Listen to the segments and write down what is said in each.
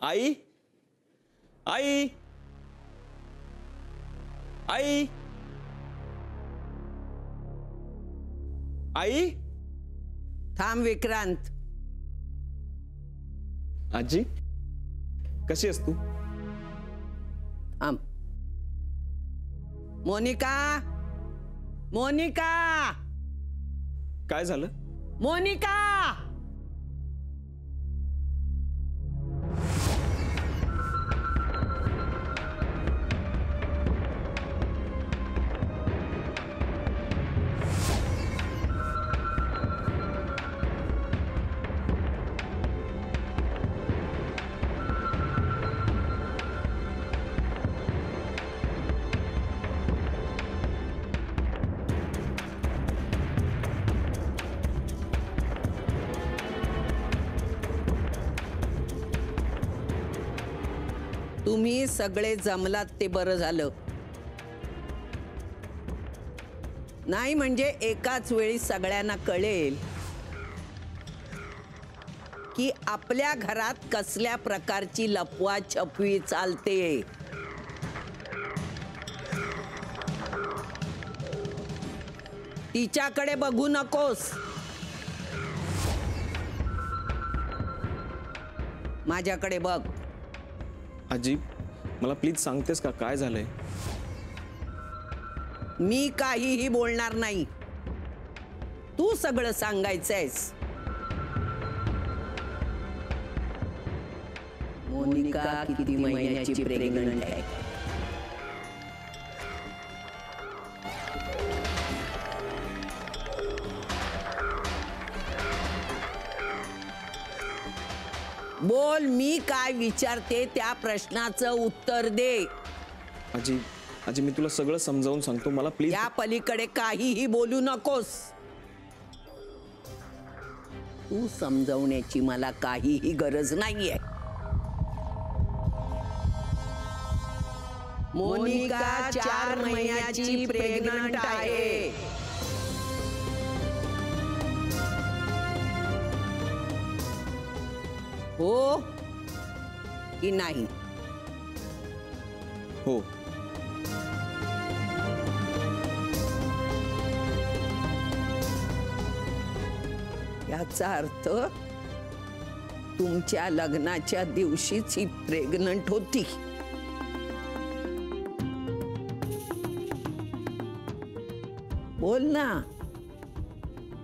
आई आई आई आई थांब विक्रांत. आजी कशी आहेस तू? थांब. मोनिका, मोनिका, काय झालं? मोनिका. तुम्ही सगळे जमलात ते बरं झालं. नाही म्हणजे एकाच वेळी सगळ्यांना कळेल की आपल्या घरात कसल्या प्रकारची लपवाछपवी चालते. तिच्याकडे बघू नकोस, माझ्याकडे बघ. आजी मला प्लीज सांगतेस का काय झालंय? मी काहीही बोलणार नाही, तू सगळं सांगायचंयस. मोनिका किती महिन्याची प्रेग्नंट आहे? बोल, मी काय विचारते त्या प्रश्नाचं उत्तर दे. आजी आजी मी तुला सगळं समजावून सांगतो, मला प्लीज. या पलीकडे काहीही बोलू नकोस. तू समजावण्याची मला काहीही गरज नाहीये. मोनिका 4 महिन्याची प्रेग्नंट आहे. हो की नाही? हो. याचा अर्थ तुमच्या लग्नाच्या दिवशीच ही प्रेग्नंट होती. बोल ना,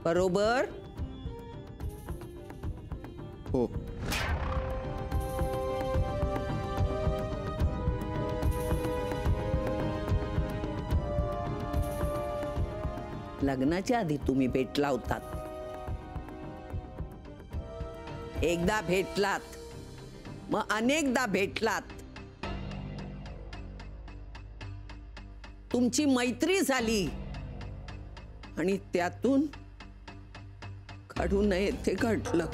बरोबर? हो. लग्नाच्या आधी तुम्ही भेटला होतात. एकदा भेटलात, मग अनेकदा भेटलात. तुमची मैत्री झाली आणि त्यातून काढू नये ते घडलं.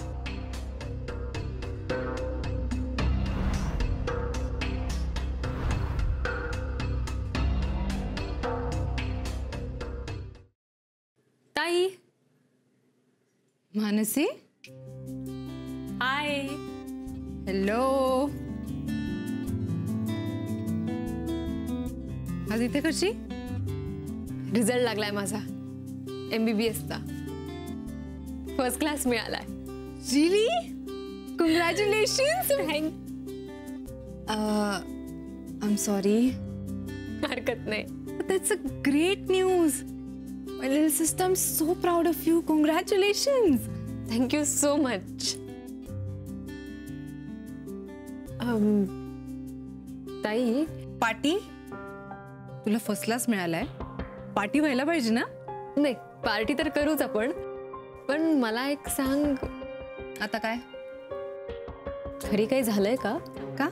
ताई. मानसी, हाय. हॅलो. आज इथे कशी? रिझल्ट लागलाय माझा MBBSचा. फर्स्ट क्लास मिळालाय. रिली? कॉंग्रॅच्युलेशन्स. I'm sorry. हरकत नाही. That's a great news. My little sister, I'm so proud of you. Congratulations. Thank you so much. ताई, पार्टी? तुला फर्स्ट क्लास मिळालाय, पार्टी व्हायला पाहिजे ना? नाही, पार्टी तर करूच आपण, पण मला एक सांग. आता काय? घरी काही झालंय का? का?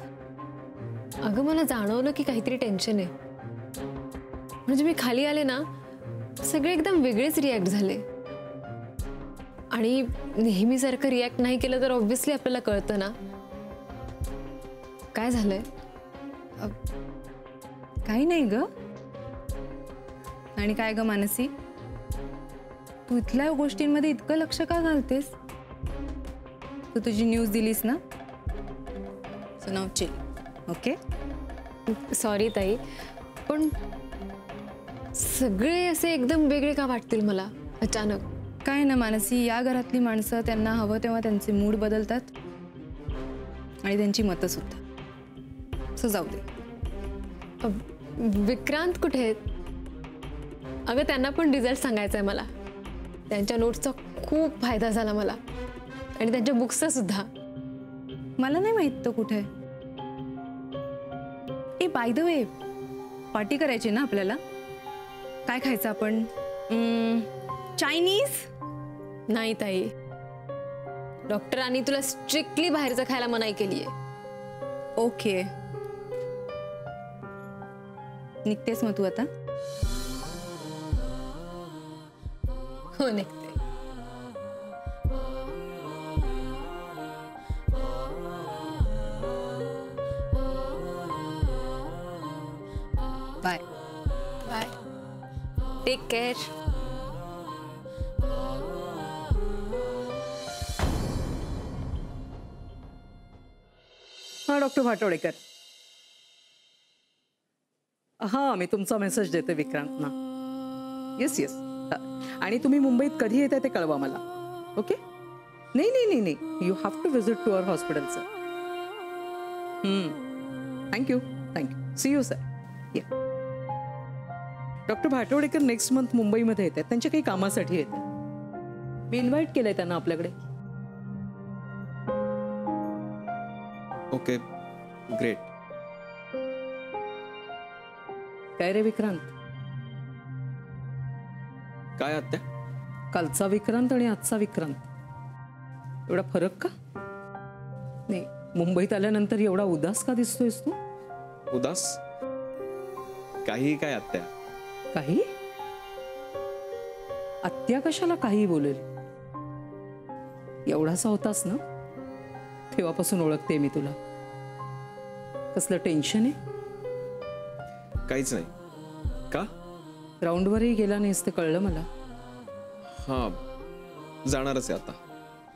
अगं मला जाणवलं की काहीतरी टेन्शन आहे. म्हणजे मी खाली आले ना, सगळे एकदम वेगळेच रिॲक्ट झाले. आणि नेहमीसारखं रिॲक्ट नाही केलं तर ऑब्व्हियसली आपल्याला कळतं ना. काय झालंय? काही नाही ग. आणि काय ग मानसी, तू इथल्या गोष्टींमध्ये इतकं लक्ष का घालतेस? तू तुझी न्यूज दिलीस ना, so now chill. Okay. Sorry ताई, पण सगळे असे एकदम वेगळे का वाटतील मला अचानक? काय ना मानसी, या घरातली माणसं त्यांना हवं तेव्हा त्यांचे मूड बदलतात आणि त्यांची मतं सुद्धा. सो जाऊ दे. विक्रांत कुठे आहेत? अगं त्यांना पण रिझल्ट सांगायचा आहे मला. त्यांच्या नोट्सचा खूप फायदा झाला मला आणि त्यांच्या बुक्सचा सुद्धा. मला नाही माहित तो कुठे. ए बाय द वे, पार्टी करायची ना आपल्याला? काय खायचं आपण? चायनीज? नाही ताई, डॉक्टरांनी तुला स्ट्रिक्टली बाहेरचं खायला मनाई केली आहे. ओके. निघतेस मग तू आता? हो निघते. बाय. बाय. Take care. हा डॉक्टर भाटोडेकर. हां मी तुमचा मेसेज देते विक्रांतना. Yes yes. आणि तुम्ही मुंबईत कधी येते ते कळवा मला. ओके. नाही नाही नाही नाही, you have to visit to our hospital sir. Thank you thank you. See you sir. Yeah. Doctor Bhatodekar next month मुंबईमध्ये येत आहेत. त्यांच्या काही कामासाठी येत आहेत. मी इन्व्हाइट केलंय त्यांना आपल्याकडे. Okay great. काय रे विक्रांत, काय आत्या? कालचा विक्रांत आणि आजचा विक्रांत एवढा फरक का? नाही, मुंबईत आल्यानंतर एवढा उदास का दिसतोयस तू? उदास? काही काय आत्या. काही? आत्या कशाला काही बोलेल? एवढासा होतास ना तेव्हापासून ओळखते मी तुला. कसलं टेन्शन आहे? काहीच नाही. का? राऊंडवरही गेला नाहीस ते कळलं मला. हां जाणारच आहे आता.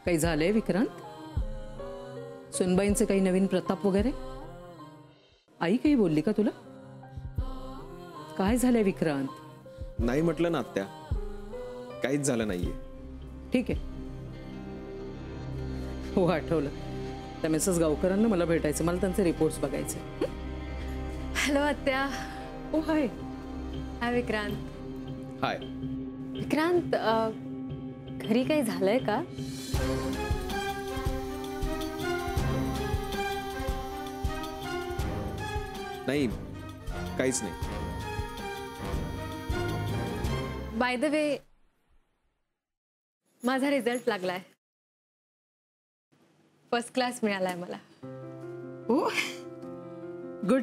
काही झालंय विक्रांत? सुनबाईंचे काही नवीन प्रताप वगैरे? आई काही बोलली का तुला? काय झालंय विक्रांत? नाही म्हटलं ना आत्या, काहीच झालं नाहीये. ठीक आहे. हो आठवलं, त्या मिसेस गावकरांना मला भेटायचं. मला त्यांचे रिपोर्ट्स बघायचे. हॅलो आत्या. ओ हाय. हाय विक्रांत. हाय. विक्रांत, घरी काही झालंय का? नाही काहीच नाही. बाय द वे, माझा रिझल्ट लागलाय. फर्स्ट क्लास मिळालाय मला. Oh good.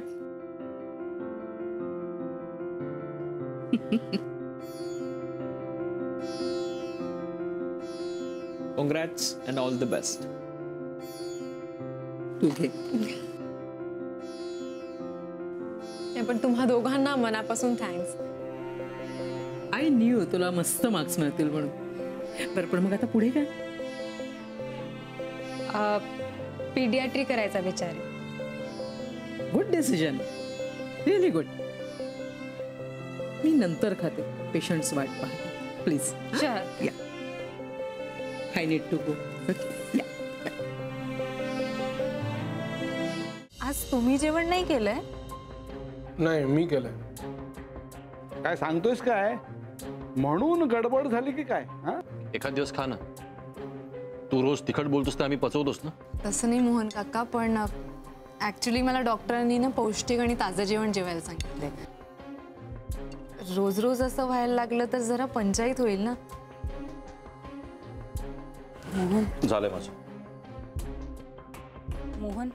Congrats and all the best. तू घे. पण तुम्हा दोघांना मनापासून थँक्स. आय न्यू तुला मस्त मार्क्स मिळतील म्हणून. बरं पण मग आता पुढे काय? पीडियाट्री करायचा विचार आहे. Good decision. Really good. मी नंतर खाते. पेशंट्स वाट पाहते. प्लीज. Sure. या. I need to go. या. आज तुम्ही जेवण नाही केलंय? नाही मी केलंय. काय सांगतोयस काय? म्हणून गडबड झाली की काय? हा? एखाद दिवस खा ना. तू रोज तिखट बोलतोस तर आम्ही पचवतोस ना. तसं नाही मोहन काका, पण ऍक्च्युली मला डॉक्टरांनी ना पौष्टिक आणि ताजं जेवण जेवायला सांगितलंय. रोज रोज असं व्हायला लागलं तर जरा पंचायत होईल ना. मोहन. झालंय माझं. मोहन